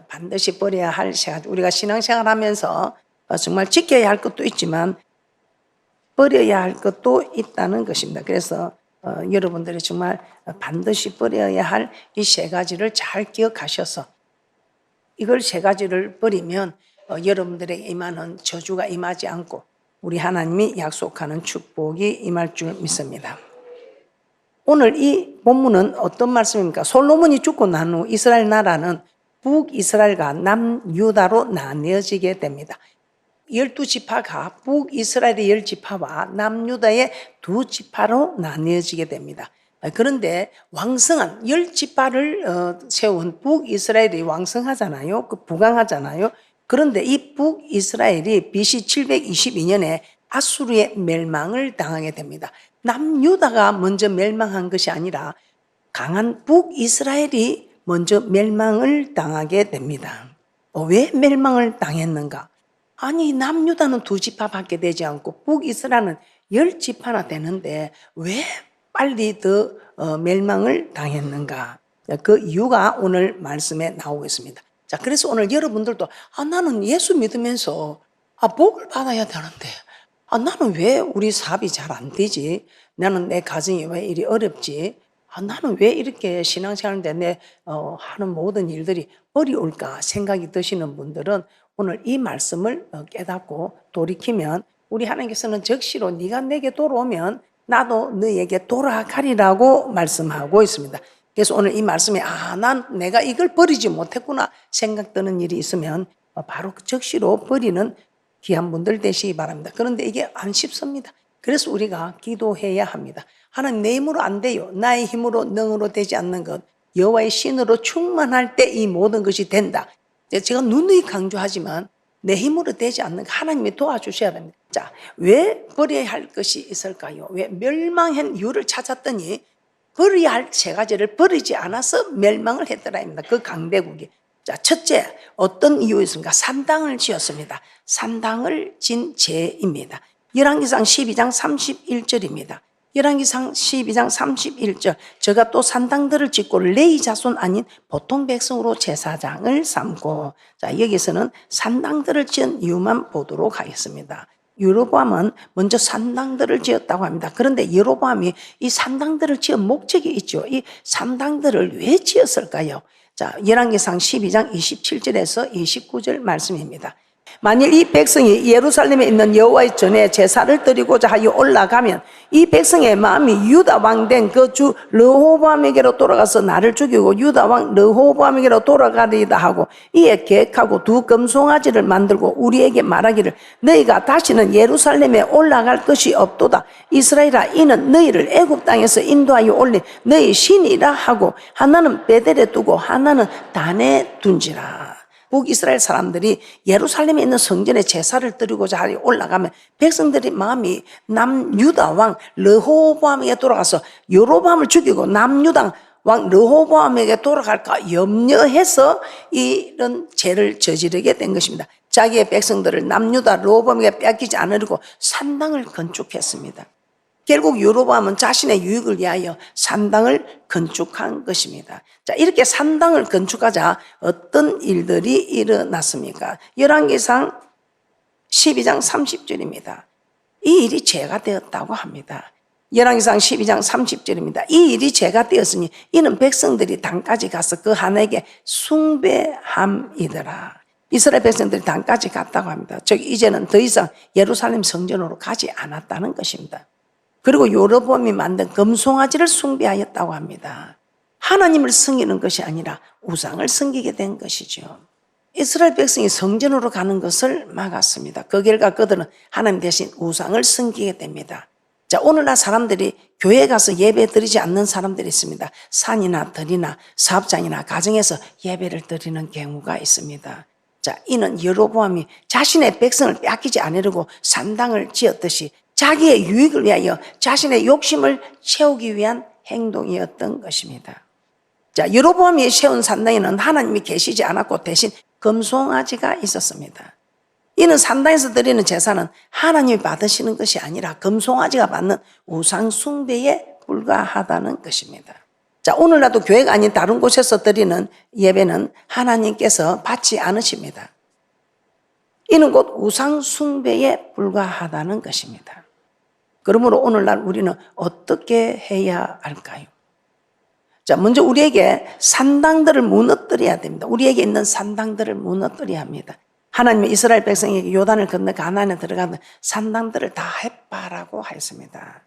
반드시 버려야 할 세가지. 우리가 신앙생활 하면서 정말 지켜야 할 것도 있지만 버려야 할 것도 있다는 것입니다. 그래서 여러분들이 정말 반드시 버려야 할 이 세 가지를 잘 기억하셔서 이걸 세 가지를 버리면 여러분들에게 임하는 저주가 임하지 않고 우리 하나님이 약속하는 축복이 임할 줄 믿습니다. 오늘 이 본문은 어떤 말씀입니까? 솔로몬이 죽고 난 후 이스라엘 나라는 북이스라엘과 남유다로 나뉘어지게 됩니다. 12지파가 북이스라엘의 10지파와 남유다의 2지파로 나뉘어지게 됩니다. 그런데 왕성한 10지파를 세운 북이스라엘이 왕성하잖아요. 부강하잖아요. 그런데 이 북이스라엘이 BC 722년에 아수르의 멸망을 당하게 됩니다. 남유다가 먼저 멸망한 것이 아니라 강한 북이스라엘이 먼저 멸망을 당하게 됩니다. 왜 멸망을 당했는가? 아니 남유다는 2지파밖에 되지 않고 북이스라엘은 10지파나 되는데 왜 빨리 더 멸망을 당했는가? 그 이유가 오늘 말씀에 나오고 있습니다. 자, 그래서 오늘 여러분들도 나는 예수 믿으면서 복을 받아야 되는데 나는 왜 우리 사업이 잘 안 되지? 나는 내 가정이 왜 이리 어렵지? 나는 왜 이렇게 신앙생활인데 내 하는 모든 일들이 어려울까 생각이 드시는 분들은 오늘 이 말씀을 깨닫고 돌이키면 우리 하나님께서는 적시로 네가 내게 돌아오면 나도 너에게 돌아가리라고 말씀하고 있습니다. 그래서 오늘 이 말씀에 난 내가 이걸 버리지 못했구나 생각드는 일이 있으면 바로 적시로 버리는 귀한 분들 되시기 바랍니다. 그런데 이게 안 쉽습니다. 그래서 우리가 기도해야 합니다. 하나님 내 힘으로 안 돼요. 나의 힘으로 능으로 되지 않는 것. 여호와의 신으로 충만할 때 이 모든 것이 된다. 제가 누누이 강조하지만 내 힘으로 되지 않는 것 하나님이 도와주셔야 됩니다. 자, 왜 버려야 할 것이 있을까요? 왜 멸망한 이유를 찾았더니 버려야 할 세 가지를 버리지 않아서 멸망을 했더라입니다. 그 강대국이. 자, 첫째, 어떤 이유였습니까? 산당을 지었습니다. 산당을 진 죄입니다. 열왕기상 12장 31절입니다. 열왕기상 12장 31절. 저가 또 산당들을 짓고 레위 자손 아닌 보통 백성으로 제사장을 삼고. 자, 여기서는 산당들을 지은 이유만 보도록 하겠습니다. 여로보암은 먼저 산당들을 지었다고 합니다. 그런데 여로보암이 이 산당들을 지은 목적이 있죠. 이 산당들을 왜 지었을까요? 자, 열왕기상 12장 27절에서 29절 말씀입니다. 만일 이 백성이 예루살렘에 있는 여호와의 전에 제사를 드리고자 하여 올라가면 이 백성의 마음이 유다 왕 된 그 주 르호보암에게로 돌아가서 나를 죽이고 유다 왕 르호보암에게로 돌아가리이다 하고 이에 계획하고 2 금송아지를 만들고 우리에게 말하기를 너희가 다시는 예루살렘에 올라갈 것이 없도다. 이스라엘아 이는 너희를 애굽 땅에서 인도하여 올린 너희 신이라 하고 하나는 베델에 두고 하나는 단에 둔지라. 북이스라엘 사람들이 예루살렘에 있는 성전에 제사를 드리고자 하여 올라가면 백성들의 마음이 남유다 왕 르호보암에게 돌아가서 여로보암을 죽이고 남유다 왕 르호보암에게 돌아갈까 염려해서 이런 죄를 저지르게 된 것입니다. 자기의 백성들을 남유다 르호보암에게 뺏기지 않으려고 산당을 건축했습니다. 결국 여로보암은 자신의 유익을 위하여 산당을 건축한 것입니다. 자, 이렇게 산당을 건축하자 어떤 일들이 일어났습니까? 열왕기상 12장 30절입니다. 이 일이 죄가 되었다고 합니다. 열왕기상 12장 30절입니다. 이 일이 죄가 되었으니 이는 백성들이 단까지 가서 그 하나님께 숭배함이더라. 이스라엘 백성들이 단까지 갔다고 합니다. 즉 이제는 더 이상 예루살렘 성전으로 가지 않았다는 것입니다. 그리고 여로보암이 만든 금송아지를 숭배하였다고 합니다. 하나님을 섬기는 것이 아니라 우상을 섬기게 된 것이죠. 이스라엘 백성이 성전으로 가는 것을 막았습니다. 그 결과 그들은 하나님 대신 우상을 섬기게 됩니다. 자, 오늘날 사람들이 교회 가서 예배 드리지 않는 사람들이 있습니다. 산이나 들이나 사업장이나 가정에서 예배를 드리는 경우가 있습니다. 자, 이는 여로보암이 자신의 백성을 빼앗기지 않으려고 산당을 지었듯이 자기의 유익을 위하여 자신의 욕심을 채우기 위한 행동이었던 것입니다. 자, 여로보암이 세운 산당에는 하나님이 계시지 않았고 대신 금송아지가 있었습니다. 이는 산당에서 드리는 제사는 하나님이 받으시는 것이 아니라 금송아지가 받는 우상 숭배에 불과하다는 것입니다. 자, 오늘날도 교회가 아닌 다른 곳에서 드리는 예배는 하나님께서 받지 않으십니다. 이는 곧 우상 숭배에 불과하다는 것입니다. 그러므로 오늘날 우리는 어떻게 해야 할까요? 자, 먼저 우리에게 산당들을 무너뜨려야 됩니다. 우리에게 있는 산당들을 무너뜨려야 합니다. 하나님은 이스라엘 백성에게 요단을 건너 가나안에 들어가는 산당들을 다 해바라고 하였습니다.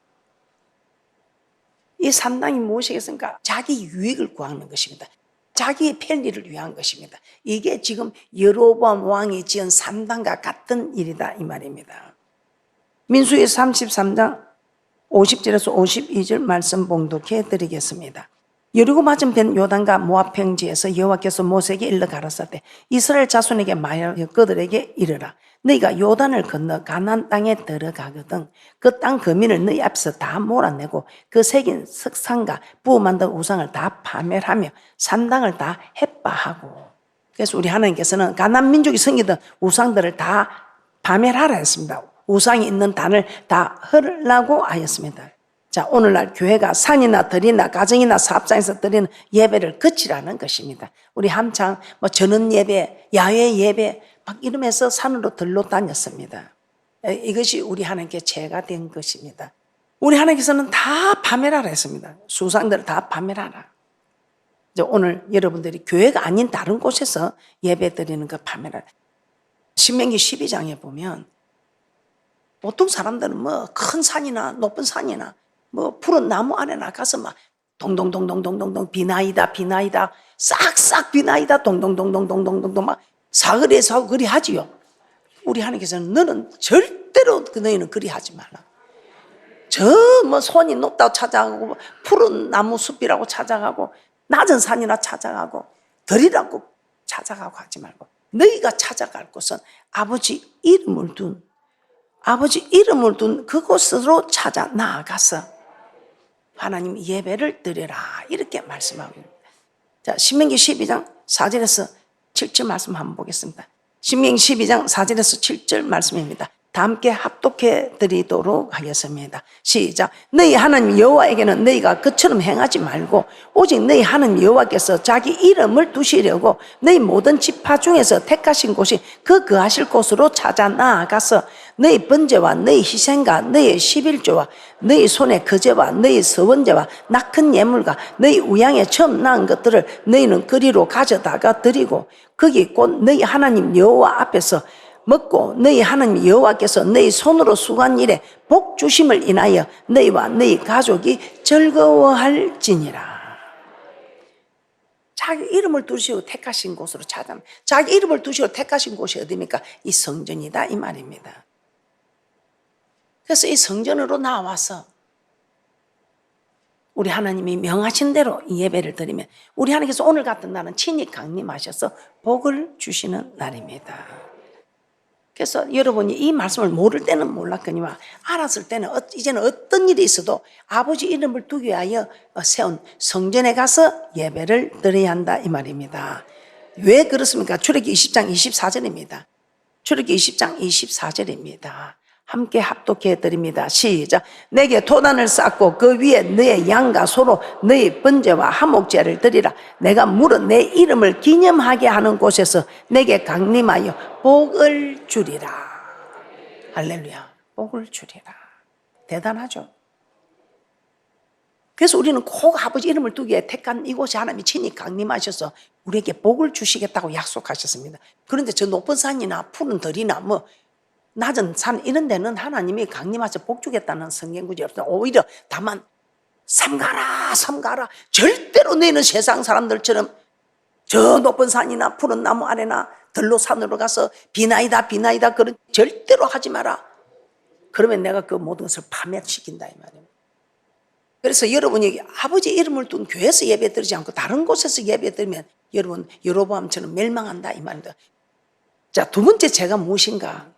이 산당이 무엇이겠습니까? 자기 유익을 구하는 것입니다. 자기의 편리를 위한 것입니다. 이게 지금 여로보암 왕이 지은 산당과 같은 일이다 이 말입니다. 민수기 33장 50절에서 52절 말씀 봉독해 드리겠습니다. 여리고 맞은편 요단과 모압 평지에서 여호와께서 모세에게 일러 가라사대 이스라엘 자손에게 말하여 그들에게 이르라 너희가 요단을 건너 가나안 땅에 들어가거든 그 땅 거민을 너희 앞에서 다 몰아내고 그 새긴 석상과 부어 만든 우상을 다 파멸하며 산당을 다 해바하고. 그래서 우리 하나님께서는 가나안 민족이 섬기던 우상들을 다 파멸하라 했습니다. 우상이 있는 단을 다 헐라고 하였습니다. 자, 오늘날 교회가 산이나 들이나 가정이나 사업장에서 드리는 예배를 그치라는 것입니다. 우리 한창 전원 예배, 야외 예배 막 이러면서 산으로 들러 다녔습니다. 이것이 우리 하나님께 죄가 된 것입니다. 우리 하나님께서는 다 파멸하라 했습니다. 수상들을 다 파멸하라. 이제 오늘 여러분들이 교회가 아닌 다른 곳에서 예배 드리는 거 파멸하라. 신명기 12장에 보면 보통 사람들은 큰 산이나 높은 산이나 푸른 나무 안에 나가서 막 동동동동동동동 비나이다 비나이다 싹싹 비나이다 동동동동동동동 막 사거리에서 하고 그리 하지요. 우리 하나님께서는 너는 절대로 너희는 그리 하지 말라. 손이 높다고 찾아가고 푸른 나무 숲이라고 찾아가고 낮은 산이나 찾아가고 들이라고 찾아가고 하지 말고 너희가 찾아갈 곳은 아버지 이름을 둔 그곳으로 찾아 나아가서 하나님 예배를 드려라 이렇게 말씀하고 있습니다. 자, 신명기 12장 4절에서 7절 말씀 한번 보겠습니다. 신명기 12장 4절에서 7절 말씀입니다. 다 함께 합독해 드리도록 하겠습니다. 시작. 너희 하나님 여호와에게는 너희가 그처럼 행하지 말고 오직 너희 하나님 여호와께서 자기 이름을 두시려고 너희 모든 지파 중에서 택하신 곳이 그 거하실 곳으로 찾아 나아가서 너희 번제와 너희 희생과 너희 11조와 너희 손의 거제와 너희 서원제와 낙큰 예물과 너희 우양에 처음 낳은 것들을 너희는 그리로 가져다가 드리고 거기 곧 너희 하나님 여호와 앞에서 먹고 너희 하나님 여호와께서 너희 손으로 수고한 일에 복 주심을 인하여 너희와 너희 가족이 즐거워할지니라. 자기 이름을 두시고 택하신 곳으로 찾아. 자기 이름을 두시고 택하신 곳이 어디입니까? 이 성전이다 이 말입니다. 그래서 이 성전으로 나와서 우리 하나님이 명하신 대로 이 예배를 드리면 우리 하나님께서 오늘 같은 날은 친히 강림하셔서 복을 주시는 날입니다. 그래서 여러분이 이 말씀을 모를 때는 몰랐거니와 알았을 때는 이제는 어떤 일이 있어도 아버지 이름을 두기 위하여 세운 성전에 가서 예배를 드려야 한다 이 말입니다. 왜 그렇습니까? 출애굽기 20장 24절입니다. 출애굽기 20장 24절입니다. 함께 합독해 드립니다. 시작. 내게 도단을 쌓고 그 위에 너의 양과 소로 너의 번제와 화목제를 드리라. 내가 물어 내 이름을 기념하게 하는 곳에서 내게 강림하여 복을 주리라. 할렐루야. 복을 주리라. 대단하죠. 그래서 우리는 꼭 아버지 이름을 두기에 택한 이곳에 하나님이 친히 강림하셔서 우리에게 복을 주시겠다고 약속하셨습니다. 그런데 저 높은 산이나 푸른 들이나 낮은 산 이런 데는 하나님이 강림하셔서 복 주겠다는 성경 구절이 없어요. 오히려 다만 삼가라 절대로 너희는 세상 사람들처럼 저 높은 산이나 푸른 나무 아래나 들로 산으로 가서 비나이다 그런 절대로 하지 마라. 그러면 내가 그 모든 것을 파멸시킨다 이 말입니다. 그래서 여러분이 아버지 이름을 둔 교회에서 예배 드리지 않고 다른 곳에서 예배 드리면 여러분 여로보암처럼 멸망한다 이 말입니다. 자, 두 번째 죄가 무엇인가?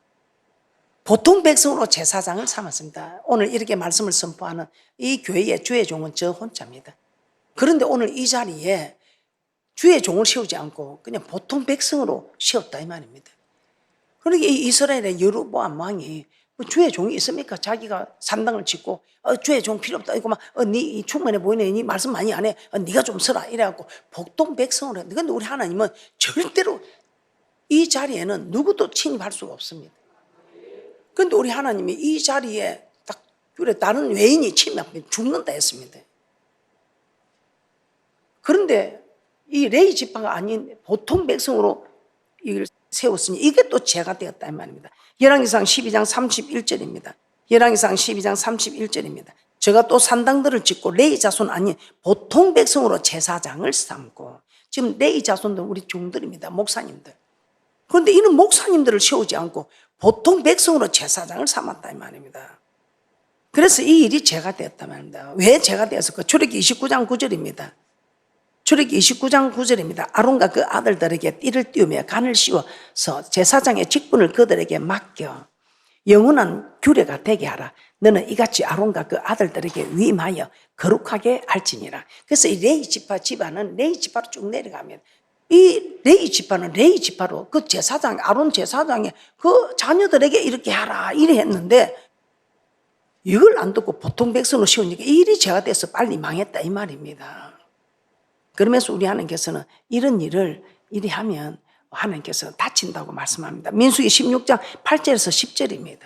보통 백성으로 제사장을 삼았습니다. 오늘 이렇게 말씀을 선포하는 이 교회의 주의 종은 저 혼자입니다. 그런데 오늘 이 자리에 주의 종을 세우지 않고 그냥 보통 백성으로 세웠다 이 말입니다. 그러니까 이 이스라엘의 여로보암 왕이 주의 종이 있습니까? 자기가 산당을 짓고 주의 종 필요 없다. 이거 막 네 충만해 보이네. 네 말씀 많이 안 해. 네가 좀 서라. 이래갖고 복동 백성을 해. 근데 우리 하나님은 절대로 이 자리에는 누구도 침입할 수가 없습니다. 근데 우리 하나님이 이 자리에 딱 그래 다른 외인이 침입하면 죽는다 했습니다. 그런데 이 레위 지파가 아닌 보통 백성으로 이걸 세웠으니 이게 또 죄가 되었다 이 말입니다. 열왕기상 12장 31절입니다. 열왕기상 12장 31절입니다. 제가 또 산당들을 짓고 레위 자손 아닌 보통 백성으로 제사장을 삼고, 지금 레위 자손들 우리 종들입니다. 목사님들. 그런데 이는 목사님들을 세우지 않고 보통 백성으로 제사장을 삼았다 이 말입니다. 그래서 이 일이 죄가 되었다 말입니다. 왜 죄가 되었을까? 출애굽기 29장 9절입니다. 출애굽기 29장 9절입니다. 아론과 그 아들들에게 띠를 띄우며 간을 씌워서 제사장의 직분을 그들에게 맡겨 영원한 규례가 되게 하라. 너는 이같이 아론과 그 아들들에게 위임하여 거룩하게 할지니라. 그래서 이 레위 지파 집안은 레위 지파로 쭉 내려가면 이 레위 지파는 레위 지파로 그 제사장 아론 제사장의 그 자녀들에게 이렇게 하라 이래 했는데, 이걸 안 듣고 보통 백성으로 씌우니까 이 일이 죄가 돼서 빨리 망했다 이 말입니다. 그러면서 우리 하나님께서는 이런 일을 이리 하면 하나님께서 다친다고 말씀합니다. 민수기 16장 8절에서 10절입니다.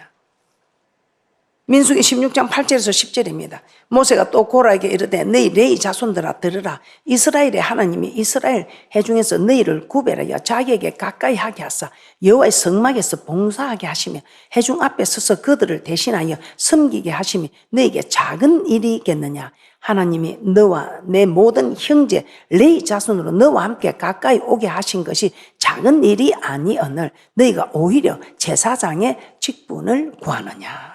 민수기 16장 8절에서 10절입니다. 모세가 또 고라에게 이르되 너희 레위 자손들아 들으라. 이스라엘의 하나님이 이스라엘 회중에서 너희를 구별하여 자기에게 가까이 하게 하사 여호와의 성막에서 봉사하게 하시며 회중 앞에 서서 그들을 대신하여 섬기게 하심이 너희에게 작은 일이겠느냐. 하나님이 너와 내 모든 형제 레위 자손으로 너와 함께 가까이 오게 하신 것이 작은 일이 아니오늘 너희가 오히려 제사장의 직분을 구하느냐.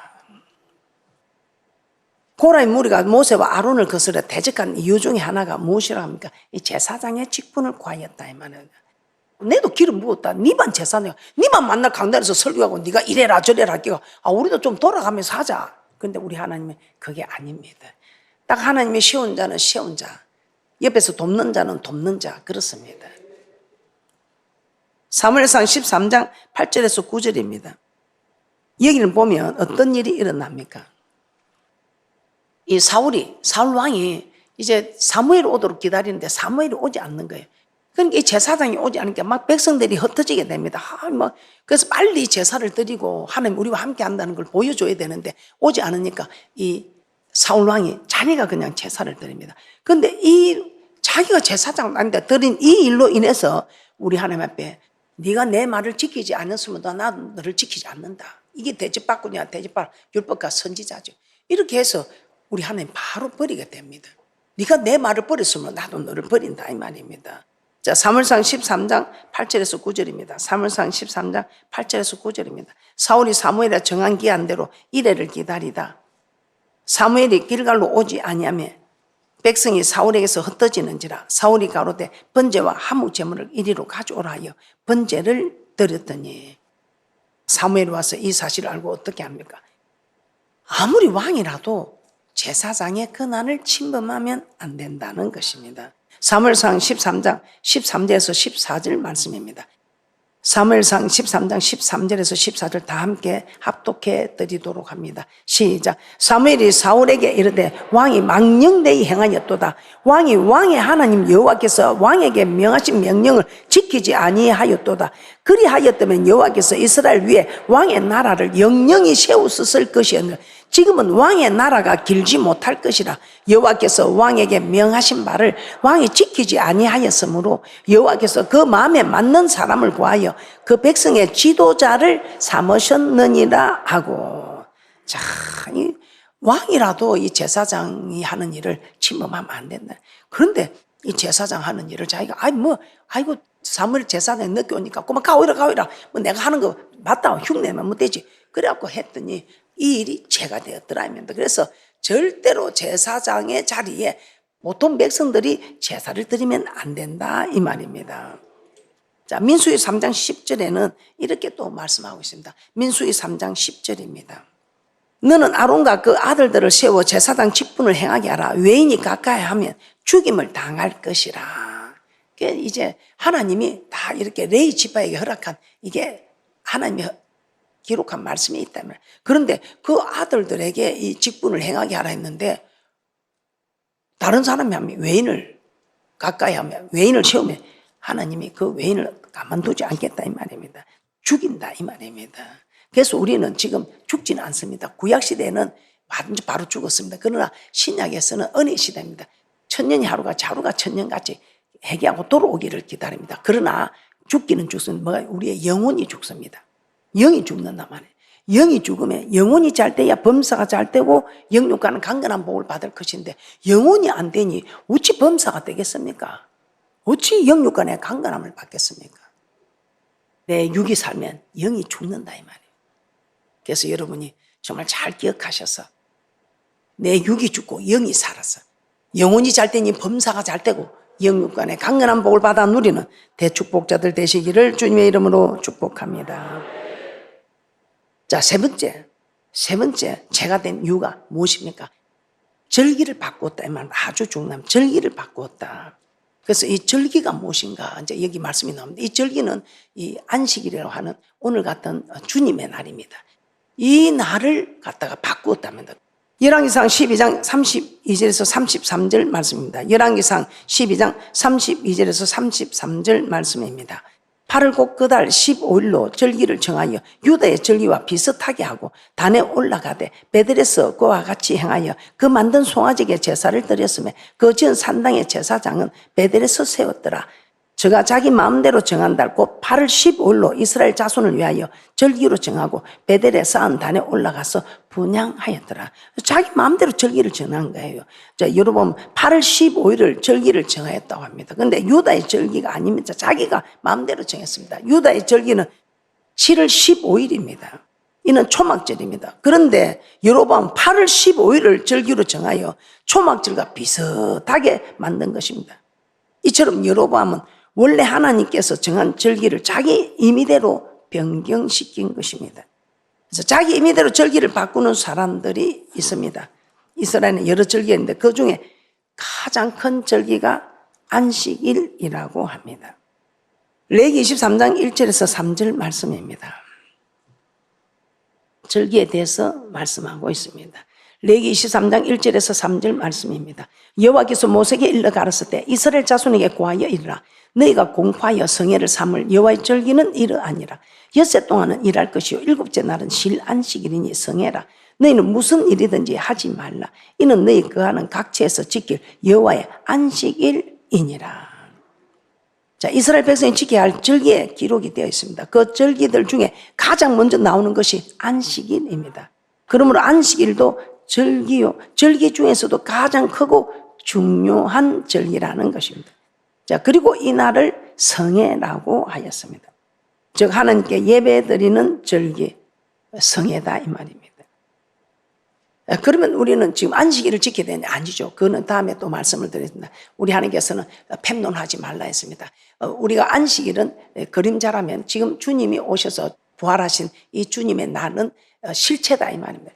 고라의 무리가 모세와 아론을 거스려 대적한 이유 중에 하나가 무엇이라 합니까? 이 제사장의 직분을 구하였다 이 말이에요. 내도 기름 부었다. 니만 제사장, 니만 만날 강단에서 설교하고 네가 이래라 저래라 할게요. 우리도 좀 돌아가면서 하자. 그런데 우리 하나님은 그게 아닙니다. 딱 하나님이 세운 자는 세운 자, 옆에서 돕는 자는 돕는 자, 그렇습니다. 사무엘상 13장 8절에서 9절입니다. 여기를 보면 어떤 일이 일어납니까? 이 사울 왕이 이제 사무엘이 오도록 기다리는데 사무엘이 오지 않는 거예요. 그러니까 이 제사장이 오지 않으니까 막 백성들이 흩어지게 됩니다. 그래서 빨리 제사를 드리고 하나님 우리와 함께 한다는 걸 보여줘야 되는데 오지 않으니까 이 사울 왕이 자기가 그냥 제사를 드립니다. 그런데 이 자기가 제사장 아닌데 드린 이 일로 인해서 우리 하나님 앞에 네가 내 말을 지키지 않았으면 나도 너를 지키지 않는다. 이게 대접받고냐 대접받 율법과 선지자죠. 이렇게 해서 우리 하나님 바로 버리게 됩니다. 네가 내 말을 버렸으면 나도 너를 버린다 이 말입니다. 자, 사무엘상 13장 8절에서 9절입니다. 사무엘상 13장 8절에서 9절입니다. 사울이 사무엘의 정한 기한대로 이레를 기다리다 사무엘이 길갈로 오지 아니하며 백성이 사울에게서 흩어지는지라 사울이 가로되 번제와 화목 제물을 이리로 가져오라 하여 번제를 드렸더니 사무엘이 와서 이 사실을 알고 어떻게 합니까? 아무리 왕이라도 제사장의 권한을 침범하면 안 된다는 것입니다. 사무엘상 13장 13절에서 14절 말씀입니다. 사무엘상 13장 13절에서 14절 다 함께 합독해 드리도록 합니다. 시작. 사무엘이 사울에게 이르되 왕이 망령되이 행하였도다. 왕이 왕의 하나님 여호와께서 왕에게 명하신 명령을 지키지 아니하였도다. 그리하였다면 여호와께서 이스라엘 위에 왕의 나라를 영영히 세우셨을 것이었느라 지금은 왕의 나라가 길지 못할 것이라. 여호와께서 왕에게 명하신 바를 왕이 지키지 아니하였으므로 여호와께서 그 마음에 맞는 사람을 구하여 그 백성의 지도자를 삼으셨느니라 하고. 자, 이 왕이라도 이 제사장이 하는 일을 침범하면 안 된다. 그런데 이 제사장 하는 일을 자기가 아이고 사무엘 제사장이 늦게 오니까 그만 가오이라 내가 하는 거 맞다 흉내면 뭐 되지. 그래갖고 했더니 이 일이 죄가 되었더라. 그래서 절대로 제사장의 자리에 보통 백성들이 제사를 드리면 안 된다 이 말입니다. 자, 민수기 3장 10절에는 이렇게 또 말씀하고 있습니다. 민수기 3장 10절입니다. 너는 아론과 그 아들들을 세워 제사장 직분을 행하게 하라. 외인이 가까이 하면 죽임을 당할 것이라. 이제 하나님이 다 이렇게 레위 지파에게 허락한 이게 하나님의 기록한 말씀이 있다면, 그런데 그 아들들에게 이 직분을 행하게 하라 했는데 다른 사람이 하면 외인을 가까이 하면 외인을 세우면 하나님이 그 외인을 가만두지 않겠다 이 말입니다. 죽인다 이 말입니다. 그래서 우리는 지금 죽지는 않습니다. 구약시대에는 바로 죽었습니다. 그러나 신약에서는 은혜 시대입니다. 천년이 하루가 자루가 천년같이 회개하고 돌아오기를 기다립니다. 그러나 죽기는 죽습니다. 뭐가 우리의 영혼이 죽습니다. 영이 죽는단 말이에요. 영이 죽으면 영혼이 잘 돼야 범사가 잘 되고 영육과는 강건한 복을 받을 것인데 영혼이 안 되니 어찌 범사가 되겠습니까? 어찌 영육간의 강건함을 받겠습니까? 내 육이 살면 영이 죽는다 이 말이에요. 그래서 여러분이 정말 잘 기억하셔서 내 육이 죽고 영이 살아서 영혼이 잘 되니 범사가 잘 되고 영육간의 강건한 복을 받아 누리는 대축복자들 되시기를 주님의 이름으로 축복합니다. 자, 세 번째 제가 된 이유가 무엇입니까? 절기를 바꾸었다 이 말은 아주 중요합니다. 절기를 바꾸었다. 그래서 이 절기가 무엇인가 이제 여기 말씀이 나옵니다. 이 절기는 이 안식일이라고 하는 오늘 같은 주님의 날입니다. 이 날을 갖다가 바꾸었답니다. 열왕기상 12장 32절에서 33절 말씀입니다. 열왕기상 12장 32절에서 33절 말씀입니다. 8월 곧 그달 15일로 절기를 정하여 유다의 절기와 비슷하게 하고 단에 올라가되 베델에서 그와 같이 행하여 그 만든 송아지에게 제사를 드렸으며 그 지은 산당의 제사장은 베델에서 세웠더라. 저가 자기 마음대로 정한다. 곧 8월 15일로 이스라엘 자손을 위하여 절기로 정하고 베델에 쌓은 단에 올라가서 분향하였더라. 자기 마음대로 절기를 정한 거예요. 자, 여러분 8월 15일을 절기를 정하였다고 합니다. 그런데 유다의 절기가 아닙니다. 자기가 마음대로 정했습니다. 유다의 절기는 7월 15일입니다. 이는 초막절입니다. 그런데 여로보암 8월 15일을 절기로 정하여 초막절과 비슷하게 만든 것입니다. 이처럼 여로보암은 원래 하나님께서 정한 절기를 자기 임의대로 변경시킨 것입니다. 그래서 자기 임의대로 절기를 바꾸는 사람들이 있습니다. 이스라엘은 여러 절기가 있는데 그 중에 가장 큰 절기가 안식일이라고 합니다. 레위기 23장 1절에서 3절 말씀입니다. 절기에 대해서 말씀하고 있습니다. 레위기 23장 1절에서 3절 말씀입니다. 여호와께서 모세에게 일러 가르칠 때 이스라엘 자손에게 고하여 이르라. 너희가 공포하여 성회를 삼을 여호와의 절기는 이러하니라. 엿새 동안은 일할 것이요 일곱째 날은 실 안식일이니 성회라. 너희는 무슨 일이든지 하지 말라. 이는 너희 거하는 각처에서 지킬 여호와의 안식일이니라. 자, 이스라엘 백성이 지켜야 할 절기에 기록이 되어 있습니다. 그 절기들 중에 가장 먼저 나오는 것이 안식일입니다. 그러므로 안식일도 절기요, 절기 중에서도 가장 크고 중요한 절기라는 것입니다. 자, 그리고 이 날을 성회라고 하였습니다. 즉 하나님께 예배드리는 절기, 성회다 이 말입니다. 그러면 우리는 지금 안식일을 지켜야 되는데 아니죠. 그거는 다음에 또 말씀을 드리겠습니다. 우리 하나님께서는 펜론하지 말라 했습니다. 우리가 안식일은 그림자라면 지금 주님이 오셔서 부활하신 이 주님의 날은 실체다 이 말입니다.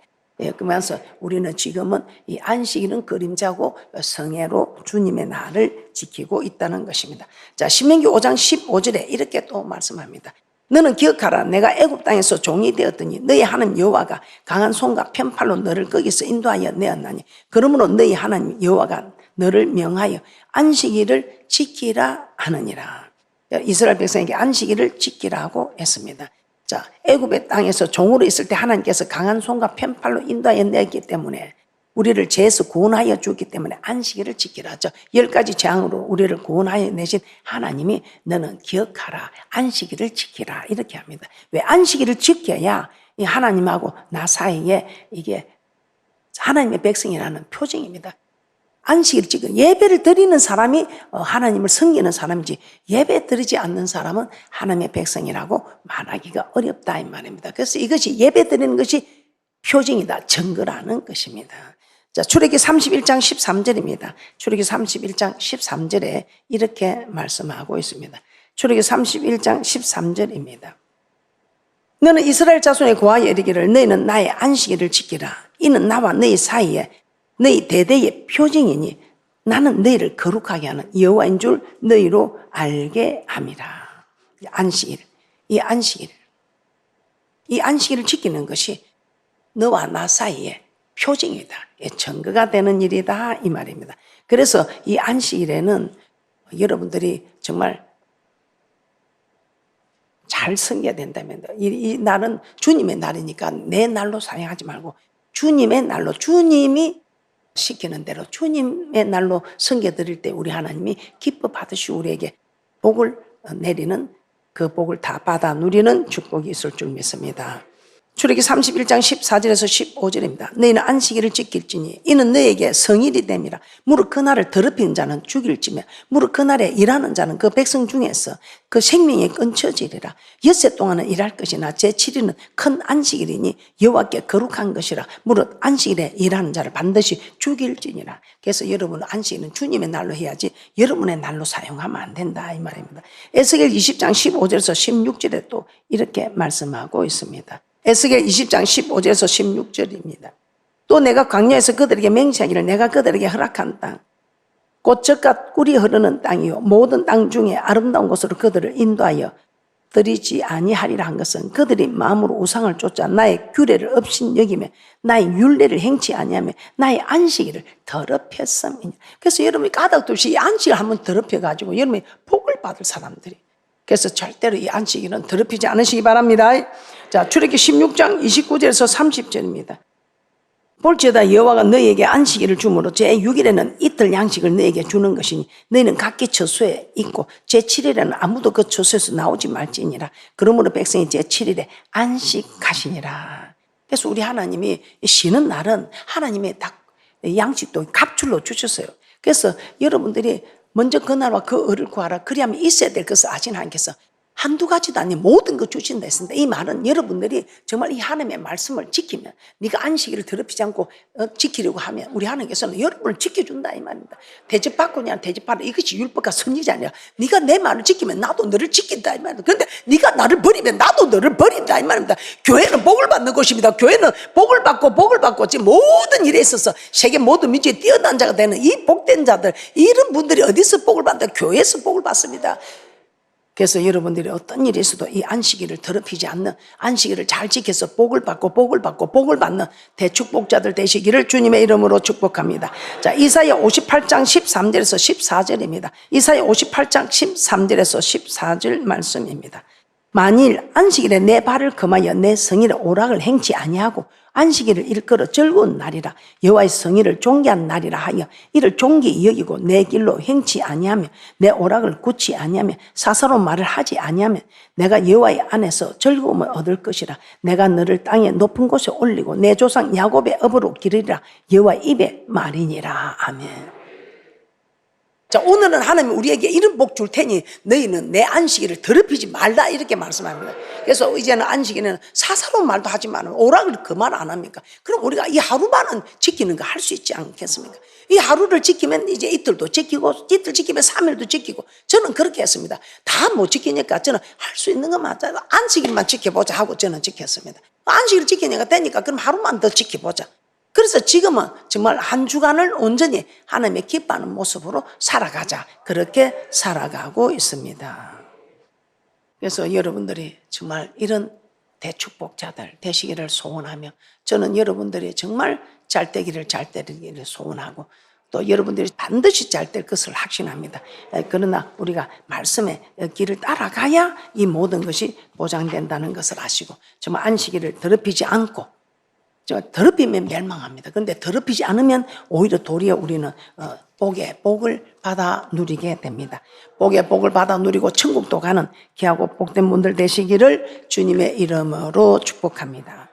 그러면서 우리는 지금은 이 안식일은 그림자고 성회로 주님의 날을 지키고 있다는 것입니다. 자, 신명기 5장 15절에 이렇게 또 말씀합니다. 너는 기억하라. 내가 애굽 땅에서 종이 되었더니 너희 하나님 여호와가 강한 손과 편팔로 너를 거기서 인도하여 내었나니 그러므로 너희 하나님 여호와가 너를 명하여 안식일을 지키라 하느니라. 이스라엘 백성에게 안식일을 지키라고 했습니다. 자, 애굽의 땅에서 종으로 있을 때 하나님께서 강한 손과 편팔로 인도하여 내었기 때문에 우리를 죄에서 구원하여 주기 때문에 안식일을 지키라. 10가지 재앙으로 우리를 구원하여 내신 하나님이 너는 기억하라. 안식일을 지키라. 이렇게 합니다. 왜 안식일을 지켜야 이 하나님하고 나 사이에 이게 하나님의 백성이라는 표징입니다. 안식일을 지켜 예배를 드리는 사람이 하나님을 섬기는 사람이지 예배 드리지 않는 사람은 하나님의 백성이라고 말하기가 어렵다 이 말입니다. 그래서 이것이 예배 드리는 것이 표징이다. 증거라는 것입니다. 자, 출애굽기 31장 13절입니다. 출애굽기 31장 13절에 이렇게 말씀하고 있습니다. 출애굽기 31장 13절입니다. 너는 이스라엘 자손에 고하여 이르기를 너희는 나의 안식일을 지키라. 이는 나와 너희 사이에 너희 대대의 표징이니 나는 너희를 거룩하게 하는 여호와인 줄 너희로 알게 함이라. 안식일, 이 안식일. 이 안식일을 지키는 것이 너와 나 사이에 표징이다. 증거가 되는 일이다 이 말입니다. 그래서 이 안식일에는 여러분들이 정말 잘 섬겨야 된다면 이 날은 주님의 날이니까 내 날로 사용하지 말고 주님의 날로 주님이 시키는 대로 주님의 날로 섬겨드릴 때 우리 하나님이 기뻐 받으시고 우리에게 복을 내리는 그 복을 다 받아 누리는 축복이 있을 줄 믿습니다. 출애기 31장 14절에서 15절입니다. 너희는 안식일을 지킬지니 이는 너에게 성일이 됨이라. 무릇 그날을 더럽히는 자는 죽일지며 무릇 그날에 일하는 자는 그 백성 중에서 그 생명이 끊쳐지리라. 엿새 동안은 일할 것이나 제7일은 큰 안식일이니 여호와께 거룩한 것이라. 무릇 안식일에 일하는 자를 반드시 죽일지니라. 그래서 여러분은 안식일은 주님의 날로 해야지 여러분의 날로 사용하면 안 된다 이 말입니다. 에스겔 20장 15절에서 16절에 또 이렇게 말씀하고 있습니다. 에스겔 20장 15절에서 16절입니다. 또 내가 광야에서 그들에게 맹세하기를 내가 그들에게 허락한 땅 곧 젖과 꿀이 흐르는 땅이요 모든 땅 중에 아름다운 곳으로 그들을 인도하여 들이지 아니하리라 한 것은 그들이 마음으로 우상을 쫓아 나의 규례를 없인 여기며 나의 율례를 행치 아니하며 나의 안식일을 더럽혔음이니라. 그래서 여러분이 까닭없이 이 안식을 한번 더럽혀가지고 여러분이 복을 받을 사람들이, 그래서 절대로 이 안식일은 더럽히지 않으시기 바랍니다. 자, 출애기 16장 29절에서 30절입니다. 볼지어다 여호와가 너희에게 안식일을 주므로 제6일에는 이틀 양식을 너희에게 주는 것이니 너희는 각기 처소에 있고 제7일에는 아무도 그 처소에서 나오지 말지니라. 그러므로 백성이 제7일에 안식하시니라. 그래서 우리 하나님이 쉬는 날은 하나님의 양식도 갑줄로 주셨어요. 그래서 여러분들이 먼저 그날과 그 을을 구하라. 그리하면 있어야 될 것을 아시는 하나님께서 한두 가지도 아닌 모든 것 주신다 했습니다. 이 말은 여러분들이 정말 이 하나님의 말씀을 지키면, 네가 안식일을 더럽히지 않고 지키려고 하면 우리 하나님께서는 여러분을 지켜준다 이 말입니다. 대접받고냐 대접하라, 이것이 율법과 선지자 아니라 네가 내 말을 지키면 나도 너를 지킨다 이 말입니다. 그런데 네가 나를 버리면 나도 너를 버린다 이 말입니다. 교회는 복을 받는 곳입니다. 교회는 복을 받고 지금 모든 일에 있어서 세계 모든 민족에 뛰어난 자가 되는 이 복된 자들, 이런 분들이 어디서 복을 받는다? 교회에서 복을 받습니다. 그래서 여러분들이 어떤 일이 있어도 이 안식일을 더럽히지 않는, 안식일을 잘 지켜서 복을 받는 대축복자들 되시기를 주님의 이름으로 축복합니다. 자, 이사야 58장 13절에서 14절입니다. 이사야 58장 13절에서 14절 말씀입니다. 만일 안식일에 내 발을 금하여 내 성일의 오락을 행치 아니하고 안식일을 일컬어 즐거운 날이라 여호와의 성일을 존귀한 날이라 하여 이를 존귀히 여기고 내 길로 행치 아니하며 내 오락을 굳지 아니하며 사사로운 말을 하지 아니하며 내가 여호와의 안에서 즐거움을 얻을 것이라. 내가 너를 땅의 높은 곳에 올리고 내 조상 야곱의 업으로 기르리라. 여호와의 입의 말이니라. 아멘. 자, 오늘은 하나님이 우리에게 이런 복 줄 테니 너희는 내 안식일을 더럽히지 말라 이렇게 말씀합니다. 그래서 이제는 안식일에는 사사로운 말도 하지 말라. 오락을 그 말 안 합니까? 그럼 우리가 이 하루만은 지키는 거 할 수 있지 않겠습니까? 이 하루를 지키면 이제 이틀도 지키고, 이틀 지키면 3일도 지키고, 저는 그렇게 했습니다. 다 못 지키니까 저는 할 수 있는 거 맞아요. 안식일만 지켜보자 하고 저는 지켰습니다. 안식일 지키니까 되니까 그럼 하루만 더 지켜보자. 그래서 지금은 정말 한 주간을 온전히 하나님의 기뻐하는 모습으로 살아가자, 그렇게 살아가고 있습니다. 그래서 여러분들이 정말 이런 대축복자들 되시기를 소원하며, 저는 여러분들이 정말 잘 되기를 소원하고 또 여러분들이 반드시 잘 될 것을 확신합니다. 그러나 우리가 말씀의 길을 따라가야 이 모든 것이 보장된다는 것을 아시고, 정말 안식일을 더럽히지 않고, 더럽히면 멸망합니다. 그런데 더럽히지 않으면 오히려 도리어 우리는 복의 복을 받아 누리게 됩니다. 복의 복을 받아 누리고 천국도 가는 귀하고 복된 분들 되시기를 주님의 이름으로 축복합니다.